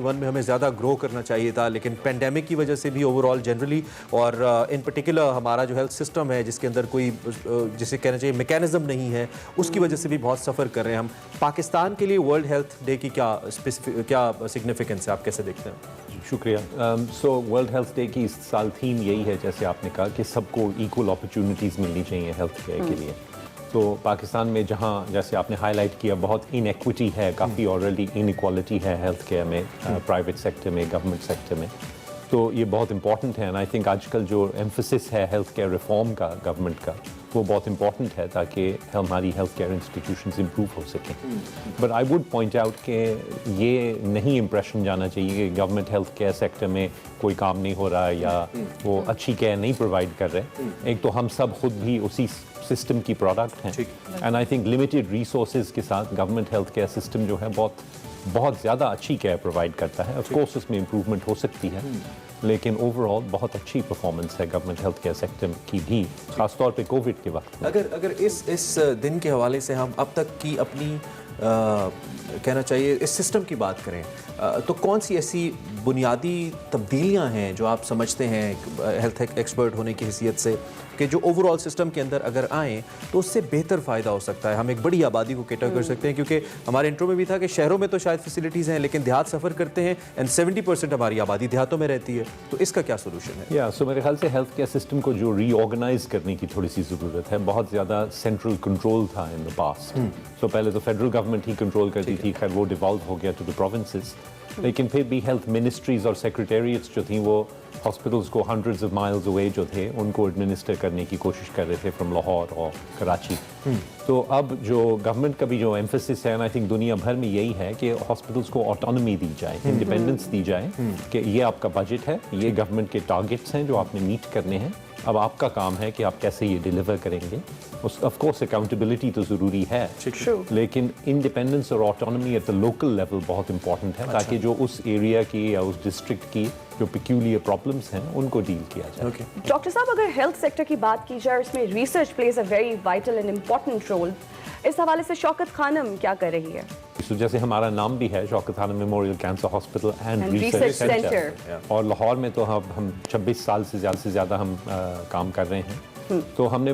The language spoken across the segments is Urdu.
ون میں ہمیں زیادہ گرو کرنا چاہیے تھا, لیکن پینڈیمک کی وجہ سے بھی اوور آل جنرلی اور ان پرٹیکولر ہمارا جو ہیلتھ سسٹم ہے جس کے اندر کوئی جسے کہنا چاہیے میکینزم نہیں ہے, اس کی وجہ سے بھی بہت سفر کر رہے ہیں ہم. پاکستان کے لیے ورلڈ ہیلتھ ڈے کی کیا سگنیفیکنس ہے, آپ کیسے دیکھتے ہیں؟ شکریہ. سو ورلڈ ہیلتھ ڈے کی اس سال تھیم یہی ہے, جیسے آپ نے کہا, کہ سب کو ایکول اپرچونیٹیز ملنی چاہیے ہیلتھ کیئر کے لیے. تو پاکستان میں جہاں جیسے آپ نے ہائی لائٹ کیا بہت ان ایکوٹی ہے, کافی آلریڈی ان ایکوالٹی ہے ہیلتھ کیئر میں, پرائیویٹ سیکٹر میں, گورنمنٹ سیکٹر میں, تو یہ بہت امپورٹنٹ ہے. اینڈ آئی تھنک آج کل جو ایمفسس ہے ہیلتھ کیئر ریفارم کا گورنمنٹ کا, وہ بہت امپورٹنٹ ہے تاکہ ہماری ہیلتھ کیئر انسٹیٹیوشنز امپروو ہو سکیں. But I would point out کہ یہ نہیں امپریشن جانا چاہیے کہ گورنمنٹ ہیلتھ کیئر سیکٹر میں کوئی کام نہیں ہو رہا یا وہ اچھی کیئر نہیں پرووائڈ کر رہے. ایک تو ہم سب خود بھی اسی سسٹم کی پروڈکٹ ہیں, and I think limited resources کے ساتھ گورنمنٹ ہیلتھ کیئر سسٹم جو ہے بہت زیادہ اچھی کیئر پرووائڈ کرتا ہے. آف کورس اس میں امپروومنٹ ہو سکتی ہے, لیکن اوور آل بہت اچھی پرفارمنس ہے گورنمنٹ ہیلتھ کیئر سیکٹر کی بھی, خاص طور پہ کووڈ کے وقت میں. اگر اس دن کے حوالے سے ہم اب تک کی اپنی کہنا چاہیے اس سسٹم کی بات کریں, تو کون سی ایسی بنیادی تبدیلیاں ہیں جو آپ سمجھتے ہیں ہیلتھ ایکسپرٹ ہونے کی حیثیت سے کہ جو اوور آل سسٹم کے اندر اگر آئیں تو اس سے بہتر فائدہ ہو سکتا ہے, ہم ایک بڑی آبادی کو کیٹر کر سکتے ہیں؟ کیونکہ ہمارے انٹرو میں بھی تھا کہ شہروں میں تو شاید فیسلٹیز ہیں, لیکن دیہات سفر کرتے ہیں اینڈ 70% ہماری آبادی دیہاتوں میں رہتی ہے, تو اس کا کیا سولوشن ہے؟ سو میرے خیال سے ہیلتھ کیئر سسٹم کو جو ری آرگنائز کرنے کی تھوڑی سی ضرورت ہے. بہت زیادہ سینٹرل کنٹرول تھا ان دا پاسٹ. سو پہلے تو فیڈرل گورنمنٹ ہی کنٹرول کرتی تھی, خیر وہ ڈیوالو ہو گیا ٹو دا پروونسز, لیکن پھر بھی ہیلتھ منسٹریز اور سیکریٹریٹس جو تھیں وہ ہاسپٹلس کو ہنڈریڈز آف مائلز اوے جو تھے ان کو ایڈمنسٹر کرنے کی کوشش کر رہے تھے فرام لاہور اور کراچی. تو اب جو گورنمنٹ کا بھی جو ایمفسس ہے, آئی تھنک دنیا بھر میں یہی ہے کہ ہاسپٹلس کو آٹونومی دی جائے, انڈیپینڈنس دی جائے, کہ یہ آپ کا بجٹ ہے, یہ گورنمنٹ کے ٹارگیٹس ہیں جو آپ نے میٹ کرنے ہیں, اب آپ کا کام ہے کہ آپ کیسے یہ ڈیلیور کریں گے. آف کورس اکاؤنٹیبلٹی تو ضروری ہے, لیکن انڈیپینڈنس اور autonomy at the local level بہت امپورٹنٹ ہے, تاکہ جو اس ایریا کی یا اس ڈسٹرکٹ کی جو پیکیولر پرابلمس ہیں ان کو ڈیل کیا جائے. ڈاکٹر صاحب, اگر ہیلتھ سیکٹر کی بات کی جائے, اس میں research plays a very vital and important role, اس حوالے سے شوکت خانم کیا کر رہی ہے؟ جیسے ہمارا نام بھی ہے شوکت خانم memorial cancer hospital and research centre, اور لاہور میں تو ہم 26 سال سے زیادہ ہم کام کر رہے ہیں. تو ہم نے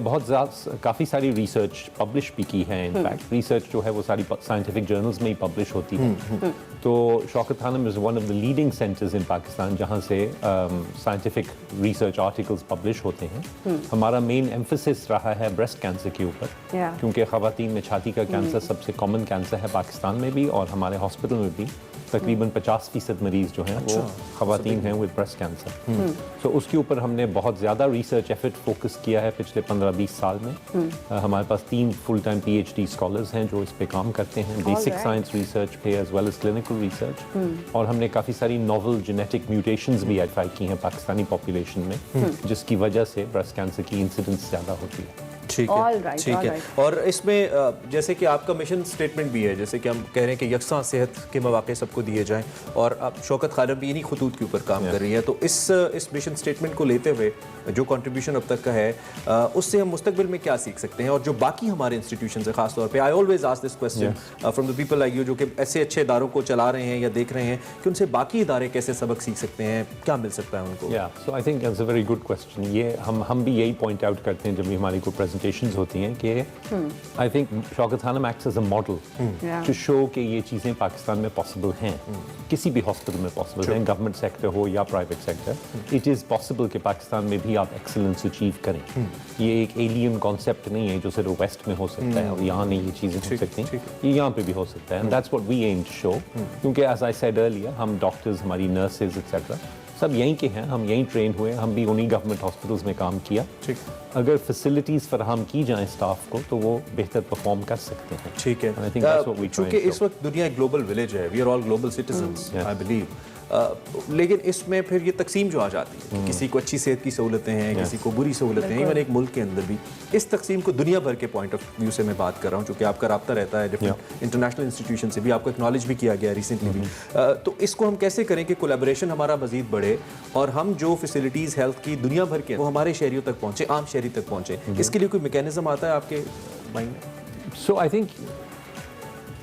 کافی ساری ریسرچ پبلش بھی کی ہے. انفیکٹ ریسرچ جو ہے وہ ساری سائنٹیفک جرنلز میں ہی پبلش ہوتی ہے. تو Shaukat Khanum is one of the leading centres in Pakistan جہاں سے سائنٹیفک ریسرچ آرٹیکلز پبلش ہوتے ہیں. ہمارا مین ایمفسس رہا ہے بریسٹ کینسر کے اوپر, کیونکہ خواتین میں چھاتی کا کینسر سب سے کامن کینسر ہے پاکستان میں بھی, اور ہمارے ہاسپٹل میں بھی تقریباً 50% مریض جو ہیں وہ خواتین ہیں ود بریسٹ کینسر. تو اس کے اوپر ہم نے بہت زیادہ ریسرچ ایفرٹ فوکس کیا ہے پچھلے 15-20 سال میں. ہمارے پاس 3 فل ٹائم PhD اسکالرز ہیں جو اس پہ کام کرتے ہیں, بیسک سائنس ریسرچ پہ as well as clinical research, اور ہم نے کافی ساری ناول جینیٹک میوٹیشنز بھی آئیڈینٹیفائی کی ہیں پاکستانی پاپولیشن میں, جس کی وجہ سے بریسٹ کینسر کی انسیڈنس زیادہ ہوتی ہے. ٹھیک ہے. اور اس میں جیسے کہ آپ کا مشن سٹیٹمنٹ بھی ہے, جیسے کہ ہم کہہ رہے ہیں کہ یکساں صحت کے مواقع سب کو دیے جائیں, اور اب شوکت خانم بھی انہی خطوط کے اوپر کام کر رہی ہے. تو اس مشن سٹیٹمنٹ کو لیتے ہوئے جو کنٹریبیوشن اب تک کا ہے, اس سے ہم مستقبل میں کیا سیکھ سکتے ہیں, اور جو باقی ہمارے انسٹیٹیوشنز ہیں خاص طور پہ, I always ask this question from the people like you جو کہ ایسے اچھے اداروں کو چلا رہے ہیں یا دیکھ رہے ہیں, کہ ان سے باقی ادارے کیسے سبق سیکھ سکتے ہیں, کیا مل سکتا ہے ان کو؟ So I think it's a very good question. یہ ہم بھی یہی پوائنٹ آؤٹ کرتے ہیں جب بھی ہماری کوئی پریزنٹیشنز ہوتی ہیں, کہ آئی think Shaukat Khanum acts as a model to show کہ یہ چیزیں پاکستان میں پاسبل ہیں, کسی بھی ہاسپٹل میں پاسبل ہیں, گورنمنٹ سیکٹر ہو یا private sector. It is possible کہ پاکستان میں بھی آپ ایکسلنس اچیو کریں. یہ ایک ایلین کانسیپٹ نہیں ہے جو صرف ویسٹ میں ہو سکتا ہے اور یہاں نہیں یہ چیزیں ہو سکتی, یہ یہاں پہ بھی ہو سکتا ہے. And that's what we aim to show, کیونکہ ایز آئی سیڈ ارلیئر ہم ڈاکٹرز, ہماری نرسز ایٹسیٹرا سب یہیں کے ہیں, ہم یہیں ٹرین ہوئے, ہم بھی انہی گورنمنٹ ہاسپٹلز میں کام کیا. اگر فیسلٹیز فراہم کی جائیں اسٹاف کو تو وہ بہتر پرفارم کر سکتے ہیں. ٹھیک ہے. چونکہ اس وقت دنیا ایک گلوبل ولیج ہے, we are all global citizens I believe, لیکن اس میں پھر یہ تقسیم جو آ جاتی ہے, کسی کو اچھی صحت کی سہولتیں ہیں, کسی کو بری سہولتیں ہیں, ایون ایک ملک کے اندر بھی اس تقسیم کو دنیا بھر کے پوائنٹ آف ویو سے میں بات کر رہا ہوں, چونکہ آپ کا رابطہ رہتا ہے ڈفرینٹ انٹرنیشنل انسٹیٹیوشن سے بھی, آپ کو اکنالج بھی کیا گیا ریسنٹلی بھی. تو اس کو ہم کیسے کریں کہ کولیبریشن ہمارا مزید بڑھے, اور ہم جو فیسلٹیز ہیلتھ کی دنیا بھر کے وہ ہمارے شہریوں تک پہنچے, عام شہری تک پہنچے, اس کے لیے کوئی میکینزم آتا ہے آپ کے مائنڈ میں؟ سو آئی تھنک